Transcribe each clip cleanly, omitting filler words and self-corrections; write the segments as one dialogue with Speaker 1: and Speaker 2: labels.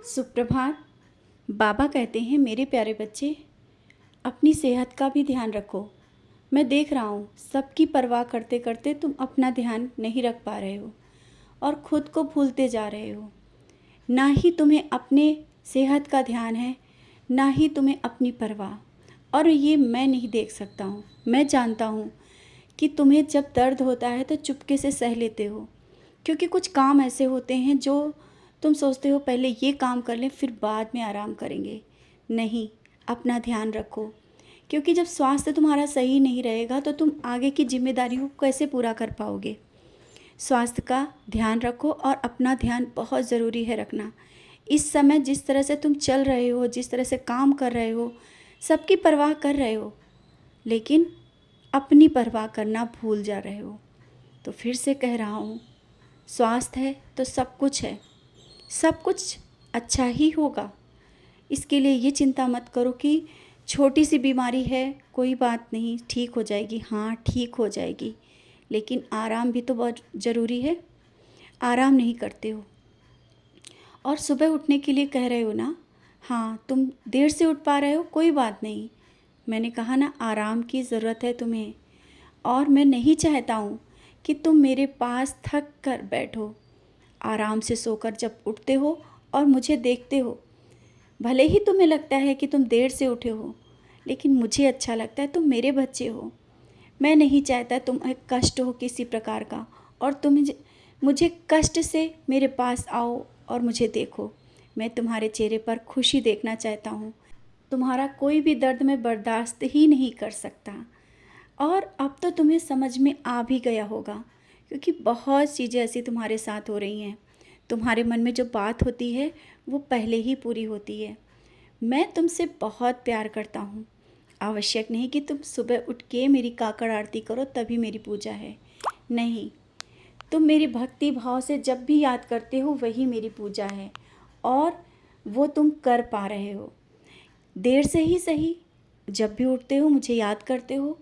Speaker 1: सुप्रभात। बाबा कहते हैं, मेरे प्यारे बच्चे, अपनी सेहत का भी ध्यान रखो। मैं देख रहा हूँ सबकी परवाह करते करते तुम अपना ध्यान नहीं रख पा रहे हो और ख़ुद को भूलते जा रहे हो। ना ही तुम्हें अपने सेहत का ध्यान है, ना ही तुम्हें अपनी परवाह। और ये मैं नहीं देख सकता हूँ। मैं जानता हूँ कि तुम्हें जब दर्द होता है तो चुपके से सह लेते हो, क्योंकि कुछ काम ऐसे होते हैं जो तुम सोचते हो पहले ये काम कर लें फिर बाद में आराम करेंगे। नहीं, अपना ध्यान रखो, क्योंकि जब स्वास्थ्य तुम्हारा सही नहीं रहेगा तो तुम आगे की जिम्मेदारियों को कैसे पूरा कर पाओगे। स्वास्थ्य का ध्यान रखो और अपना ध्यान बहुत ज़रूरी है रखना। इस समय जिस तरह से तुम चल रहे हो, जिस तरह से काम कर रहे हो, सबकी परवाह कर रहे हो, लेकिन अपनी परवाह करना भूल जा रहे हो। तो फिर से कह रहा हूँ, स्वास्थ्य है तो सब कुछ है, सब कुछ अच्छा ही होगा। इसके लिए ये चिंता मत करो कि छोटी सी बीमारी है, कोई बात नहीं, ठीक हो जाएगी। हाँ, ठीक हो जाएगी, लेकिन आराम भी तो बहुत ज़रूरी है। आराम नहीं करते हो और सुबह उठने के लिए कह रहे हो ना। हाँ, तुम देर से उठ पा रहे हो, कोई बात नहीं। मैंने कहा ना, आराम की ज़रूरत है तुम्हें, और मैं नहीं चाहता हूँ कि तुम मेरे पास थक कर बैठो। आराम से सोकर जब उठते हो और मुझे देखते हो, भले ही तुम्हें लगता है कि तुम देर से उठे हो, लेकिन मुझे अच्छा लगता है, तुम मेरे बच्चे हो। मैं नहीं चाहता तुम्हें कष्ट हो किसी प्रकार का, और तुम मुझे कष्ट से मेरे पास आओ और मुझे देखो। मैं तुम्हारे चेहरे पर खुशी देखना चाहता हूँ। तुम्हारा कोई भी दर्द मैं बर्दाश्त ही नहीं कर सकता। और अब तो तुम्हें समझ में आ भी गया होगा, क्योंकि बहुत चीज़ें ऐसी तुम्हारे साथ हो रही हैं। तुम्हारे मन में जो बात होती है वो पहले ही पूरी होती है। मैं तुमसे बहुत प्यार करता हूँ। आवश्यक नहीं कि तुम सुबह उठ के मेरी काकड़ आरती करो तभी मेरी पूजा है। नहीं, तुम मेरी भक्ति भाव से जब भी याद करते हो वही मेरी पूजा है, और वो तुम कर पा रहे हो। देर से ही सही, जब भी उठते हो मुझे याद करते हो,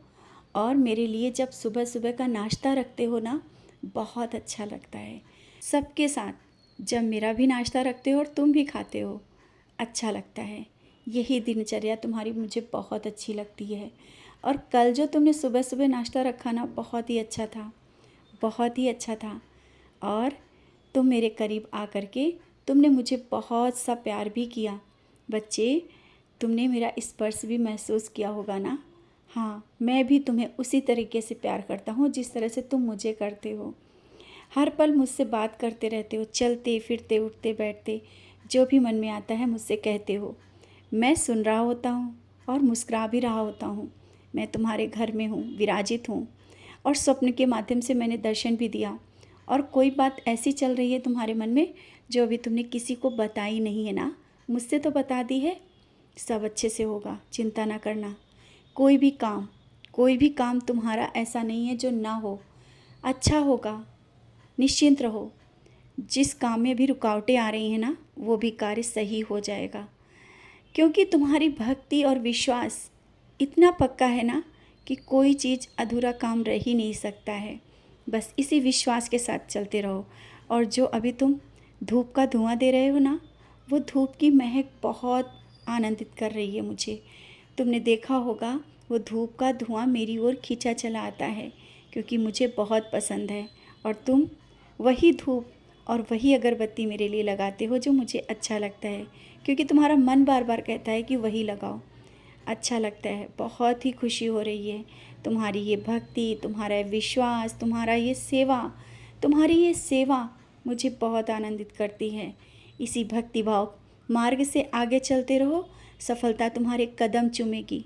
Speaker 1: और मेरे लिए जब सुबह सुबह का नाश्ता रखते हो ना, बहुत अच्छा लगता है। सबके साथ जब मेरा भी नाश्ता रखते हो और तुम भी खाते हो, अच्छा लगता है। यही दिनचर्या तुम्हारी मुझे बहुत अच्छी लगती है। और कल जो तुमने सुबह सुबह नाश्ता रखा ना, बहुत ही अच्छा था, बहुत ही अच्छा था। और तुम मेरे करीब आकर के तुमने मुझे बहुत सा प्यार भी किया। बच्चे, तुमने मेरा स्पर्श भी महसूस किया होगा ना। हाँ, मैं भी तुम्हें उसी तरीके से प्यार करता हूँ जिस तरह से तुम मुझे करते हो। हर पल मुझसे बात करते रहते हो, चलते फिरते उठते बैठते, जो भी मन में आता है मुझसे कहते हो। मैं सुन रहा होता हूँ और मुस्कुरा भी रहा होता हूँ। मैं तुम्हारे घर में हूँ, विराजित हूँ, और स्वप्न के माध्यम से मैंने दर्शन भी दिया। और कोई बात ऐसी चल रही है तुम्हारे मन में जो अभी तुमने किसी को बताई नहीं है ना, मुझसे तो बता दी है। सब अच्छे से होगा, चिंता ना करना। कोई भी काम तुम्हारा ऐसा नहीं है जो ना हो, अच्छा होगा, निश्चिंत रहो। जिस काम में भी रुकावटें आ रही हैं ना, वो भी कार्य सही हो जाएगा, क्योंकि तुम्हारी भक्ति और विश्वास इतना पक्का है ना कि कोई चीज़ अधूरा काम रह ही नहीं सकता है। बस इसी विश्वास के साथ चलते रहो। और जो अभी तुम धूप का धुआं दे रहे हो ना, वो धूप की महक बहुत आनंदित कर रही है मुझे। तुमने देखा होगा, वो धूप का धुआं मेरी ओर खींचा चला आता है, क्योंकि मुझे बहुत पसंद है। और तुम वही धूप और वही अगरबत्ती मेरे लिए लगाते हो जो मुझे अच्छा लगता है, क्योंकि तुम्हारा मन बार बार कहता है कि वही लगाओ। अच्छा लगता है, बहुत ही खुशी हो रही है। तुम्हारी ये भक्ति, तुम्हारा विश्वास, तुम्हारी ये सेवा मुझे बहुत आनंदित करती है। इसी भक्ति भाव मार्ग से आगे चलते रहो, सफलता तुम्हारे कदम चूमेगी।